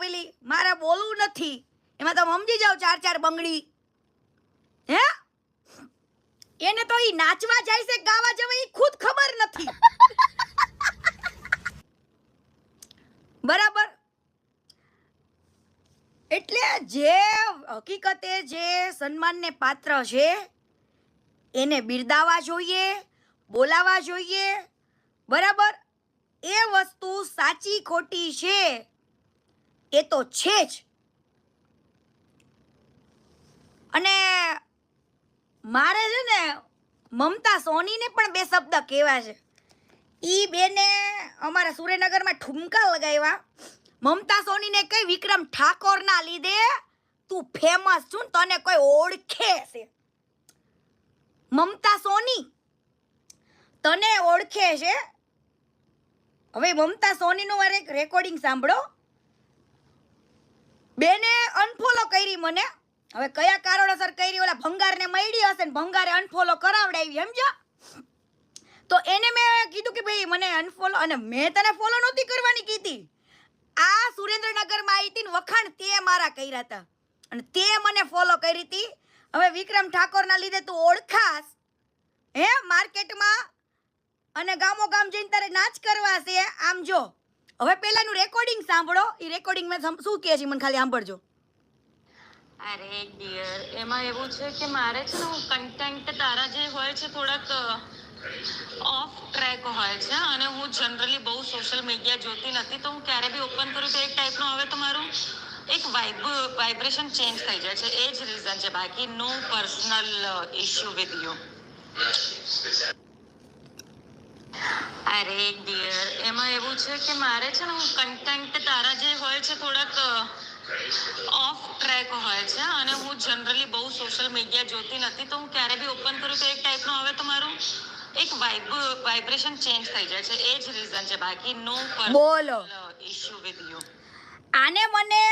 પેલી મારે બોલવું નથી એમાં તમે સમજી જાવ 4 બંગડી હે એને તો ઈ નાચવા જાય છે ગાવા જવા ઈ ખુદ ખબર નથી બરાબર એટલે જે હકીકતે જે સન્માનને પાત્ર છે એને બિરદાવવા જોઈએ બોલાવવા જોઈએ બરાબર એ વસ્તુ સાચી ખોટી છે એ તો છે જ અને મારે છે ને મમતા સોનીને પણ 2 શબ્દ કહેવા છે ઈ બેને અમારા સુરેન્દ્રનગરમાં ઠુમકા લગાવ્યા મમતા સોનીને કઈ વિક્રમ ઠાકોરના લીધે તું ફેમસ છું ને તને કોઈ ઓળખે છે મમતા સોની તને ઓળખે છે હવે મમતા સોનીનું મારે એક રેકોર્ડિંગ સાંભળો બેને અનફોલો કરી મને હવે કયા કારણોસર કરી ઓલા ભંગારને મળી હશે ને ભંગારે અનફોલો કરાવડાવી સમજો તો એને મેં કીધું કે ભાઈ મને અનફોલો અને મેં તને ફોલો નહોતી કરવાની કીધી આ સુરેન્દ્રનગરમાં આવી હતી ને વખાણ તે મારા કર્યા હતા અને તે મને ફોલો કરી હતી હવે વિક્રમ ઠાકોરના લીધે તું ઓળખાસ હે માર્કેટમાં અને ગામો ગામ જઈને તારે નાચ કરવા છે આમ જો હવે પહેલાનું રેકોર્ડિંગ સાંભળો એ રેકોર્ડિંગ મેં શું કહે છે મને ખાલી સાંભળજો અરે ડિયર એમાં એવું છે કે મારે છે ને હું કન્ટેન્ટ તારા જે હોય છે થોડાક ઓફ ટ્રેક હોય છે અને હું જનરલી બહુ સોશિયલ મીડિયા જોતી નથી તો હું ક્યારે બી ઓપન કરું તો એક ટાઈપનું હવે તમારું એક વાઇબ્રેશન ચેન્જ થઈ જાય છે એ જ રીઝન છે બાકી નો પર્સનલ ઇશ્યુ વિથ યુ અરે ડિયર એમાં એવું છે કે મારે છે ને હું કન્ટેન્ટ તારા જે હોય છે થોડાક ઓફ ટ્રેક હોય છે અને હું જનરલી બહુ સોશિયલ મીડિયા જોતી નથી તો હું ક્યારે બી ઓપન કરું તો એક ટાઈપનું હવે તમારું એક વાઇબ્રેશન ચેન્જ થઈ જાય છે એ જ રીઝન છે બાકી નો બોલો ઇશ્યુ વિથ યુ આને મને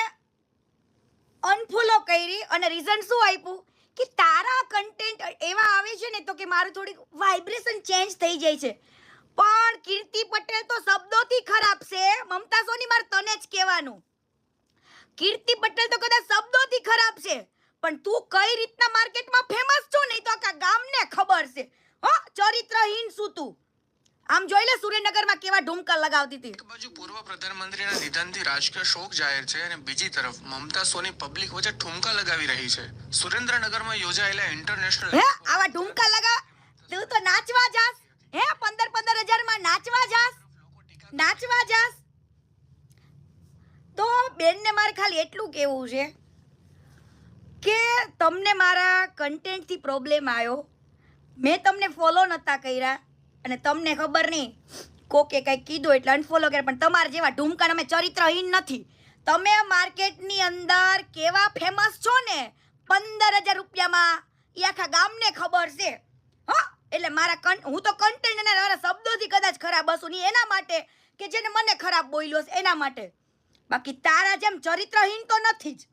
અનફોલો કરી અને રીઝન શું આપ્યું કે તારા કન્ટેન્ટ એવા આવે છે ને તો કે મારું થોડીક વાઇબ્રેશન ચેન્જ થઈ જાય છે પણ કીર્તિ પટેલ તો શબ્દોથી ખરાબ છે મમતા સોની મારે તને જ કહેવાનું કીર્તિ પટેલ તો કદાચ શબ્દોથી ખરાબ છે પણ તું કઈ રીતના માર્કેટમાં ફેમસ છો નહીં તો આખા ગામને ખબર છે હો ચરિત્રહીન શું તું આમ જોઈ લે સુરેન્દ્રનગરમાં કેવા ઢુમકા લગાવતી હતી એક બાજુ પૂર્વ પ્રધાનમંત્રીના નિધનથી રાજકીય શોક જાહેર છે અને બીજી તરફ મમતા સોની પબ્લિક વચ્ચે ઠુમકા લગાવી રહી છે સુરેન્દ્રનગરમાં યોજાયેલા ઇન્ટરનેશનલ હે આવા ઢુમકા લગા તું તો નાચવા જાસ હે 15,000 માં નાચવા જાસ તો બેનને મારે ખાલી એટલું કહેવું છે કે તમને મારા કન્ટેન્ટથી પ્રોબ્લેમ આવ્યો મેં તમને ફોલો નહોતા કર્યા અને તમને ખબર નહીં કોકે કંઈક કીધું એટલે અનફોલો કર્યા પણ તમારા જેવા ઢુમકા અમે ચરિત્રહીન નથી તમે માર્કેટની અંદર કેવા ફેમસ છો ને 15,000 રૂપિયામાં એ આખા ગામને ખબર છે હા એટલે મારા હું તો કન્ટેન્ટ અને મારા શબ્દોથી કદાચ ખરાબ હશું નહીં એના માટે કે જેને મને ખરાબ બોલ્યો છે એના માટે બાકી તારા જેમ ચરિત્રહીન તો નથી જ